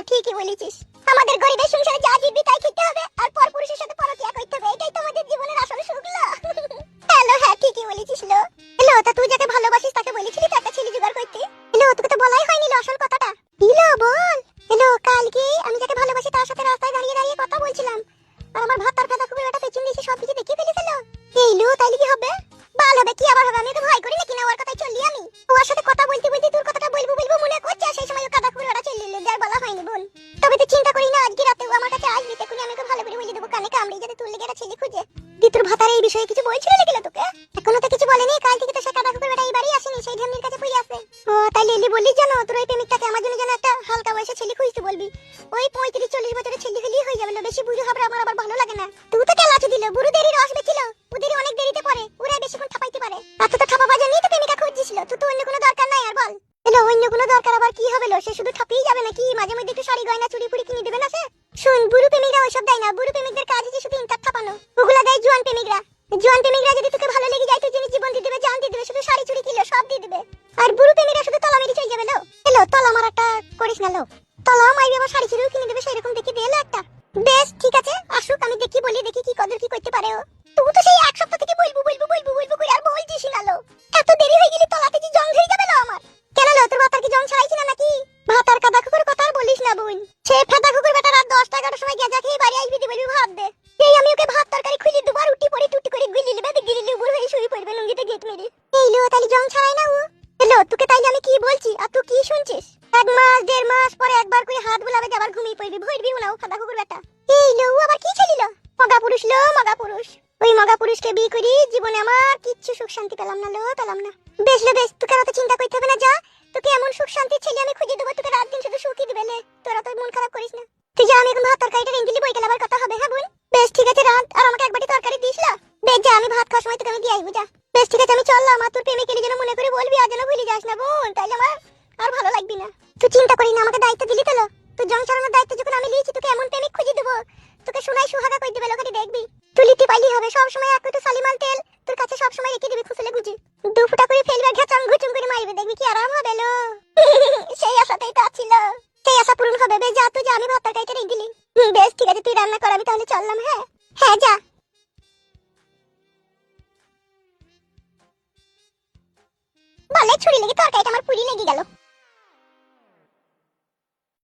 ঠিকই বলেছিস। আমাদের গরিবের সংসারে যা দিবি তাই খেতে হবে, আর পরপুরুষের সাথে পরকিয়া করতে হবে, এটাই তো আমাদের জীবনের আসল সুখ লো। হ্যালো, হ্যাঁ ঠিকই বলেছিস লো। হ্যালো, তা তুই যাকে ভালোবাসিস তাকে বলেছিলি তো একটা ছেলে জোগাড় করতে? হ্যালো, তোকে তো বলাই হয়নি লো আসল কথাটা। হ্যালো বল। হ্যালো, কালকে আমি যাকে ভালোবাসি তার সাথে রাস্তায় দাঁড়িয়ে দাঁড়িয়ে কথা বলছিলাম, আর আমার ভাত আর খাতা খুব একটা পেছন দিয়ে সব কিছু দেখিয়ে ফেলেছিল। এই লো, তাইলে কি হবে? বাল হবে কি আবার হবে? আমি তো ভয় করি নাকি না, ওর কথাই চললি আমি। ওর সাথে কথা বলতে বলতে তোর কথাটা বলবো বলবো মনে করছে, আর সেই সময় ও কাদা খুঁড়ে ওরা চলে এলো, যার বলা হয়নি বল। তবে তুই চিন্তা করি না, আজকে রাতে ও আমার কাছে আসবি, তখন আমি ওকে ভালো করে বলে দেবো কানে কামড়ে, যাতে তোর লেগে একটা ছেলে খুঁজে দি। তোর ভাতার এই বিষয়ে কিছু বলছিল লেগে তোকে? এখনো তো কিছু বলেনি, কাল থেকে তো সে কাদা খুঁড়ে বেটা এই বাড়ি আসেনি, সেই ঢেমনির কাছে পড়ে আছে। ও তাইলে এলি বললি জানো, তোর ওই প্রেমিকটাকে আমার জন্য যেন একটা হালকা বয়সে ছেলে খুঁজতে বলবি। ওই 35-40 বছরের ছেলে হলেই হয়ে যাবে, বেশি বুড়ো হবে আমার আবার ভালো লাগে না। তুই তো কেলাচি দিল, বুড়োদেরই রস বেছিল, ওদেরই অনেক দেরিতে পড়ে, ওরা বেশিক্ষণ ঠাপাইতে পারে। আর তো ঠাপা বাজা নিয়ে তো প্রেমিকা খুঁজছিস, তুই তো অন্য কোনো দরকার নাই আর বল। এলো, অন্য কোনো দরকার আবার কি হবে লো? সে শুধু ঠাপিয়ে যাবে নাকি? মাঝে মধ্যে একটু শাড়ি গয়না চুড়ি ফুড়ি কিনে দেবে না সে? শুন, বুড়ো প্রেমিকরা ওইসব দেয় না, বুড়ো প্রেমিকদের কাজ হচ্ছে শুধু ইন্টার ঠাপানো, ওগুলা দেয় জোয়ান প্রেমিকরা। জোয়ান প্রেমিকরা যদি তোকে ভালো লেগে যায়, তুই জিনিস জীবন দিয়ে দেবে, জান দিয়ে দেবে, শুধু শাড়ি চুড়ি কিলো সব দিয়ে দেবে। আর বুড়ো প্রেমিকরা শুধু তলা মেরে চলে যাবে লো। এলো, তলা মারাটা করিস না লো, তলা মাইবে আবার শাড়ি চুড়িও কিনে দেবে, সেরকম দেখি দিয়ে এলো একটা। বেশ ঠিক আছে, আসুক, আমি দেখি বলি, দেখি কি কদর কি করতে পারে ও। তুই তো সেই এক সপ্তাহ থেকে বলবো বলবো বলবো বলবো করে আর বলছিস না লো। এত দেরি হয়ে গেলে তলাতে কি জং ধরে যাবে লো আমার? কেন লো, তোর ভাতার কি জং ছাড়াইছি না নাকি? ভাতার কাদা কুকুর কথা আর বলিস না বোন, সে ফেদা কুকুর বেটা রাত 10-11টার সময় গেজা খেয়ে বাড়ি আসবি, বলবি ভাত দে। এই আমি ওকে ভাত তরকারি খুলি দুবার, উঠি পড়ে টুটি করে গিলি লিবে, গিলি উপর হয়ে শুয়ে পড়বে লুঙ্গিতে গেট মেরে। এই লো, তাইলে জং ছাড়াই না ও? হ্যালো, তোকে তাইলে আমি কি বলছি আর তুই কি শুনছিস? 1 মাস 1.5 মাস পরে একবার করে হাত বুলাবে, আবার ঘুমিয়ে পড়বি, ভরবি না ও ফাদা কুকুর বেটা। এই লো, আবার কি ছিল? মগা পুরুষ লো, মগা পুরুষ। ওই মগা পুরুষকে বিয়ে করি জীবনে আমার কিচ্ছু সুখ শান্তি পেলাম না লো, পেলাম না। বেশ লো বেশ, তোকে অত চিন্তা করতে হবে না, যা তোকে এমন সুখ শান্তির ছেলে আমি খুঁজে দেবো, তোকে রাত দিন শুধু সুখই দিবে লে। তোরা তো মন খারাপ করিস না, তুই যা, আমি এখন ভাত তরকারিটা রেঁধে দিলি, বইকাল আবার কথা হবে। হ্যাঁ বোন, বেশ ঠিক আছে, রাত আর আমাকে একবারই তরকারি দিস লা। বেশ যা, আমি ভাত খাওয়ার সময় তোকে আমি দিয়ে আসবো, যা। বেশ ঠিক আছে, আমি চললাম, আর তোর প্রেমিকের যেন মনে করে বলবি, আর যেন ভুলে যাস না বোন, তাইলে আমার আর ভালো লাগবে না। তুই চিন্তা করি না, আমাকে দায়িত্ব দিলি তো লো। তুই জং ছাড়ানোর দায়িত্ব যখন আমি নিয়েছি, তোকে এমন প্রেমিক খুঁজে দেবো, তোকে শোনাই সুহাগা কই দিবে লোকে, দেখবি তুই লিতে পাইলি হবে। সব সময় এক তো সালিমাল তেল তোর কাছে সব সময় রেখে দিবি, খুসলে গুজি 2 ফুটা করে ফেলবে, ঘাচং ঘুচুং করে মারবে, দেখবি কি আরাম হবে লো। সেই আশাতেই তো ছিল, সেই আশা পূরণ হবে। বেশ যা, তুই যা, আমি ভাত তরকারিটা রেখে দিলি। বেশ ঠিক আছে, তুই রান্না কর, আমি তাহলে চললাম। হ্যাঁ হ্যাঁ যা। বলে ছুরি লেগে তরকারিটা আমার পুরি লেগে গেল।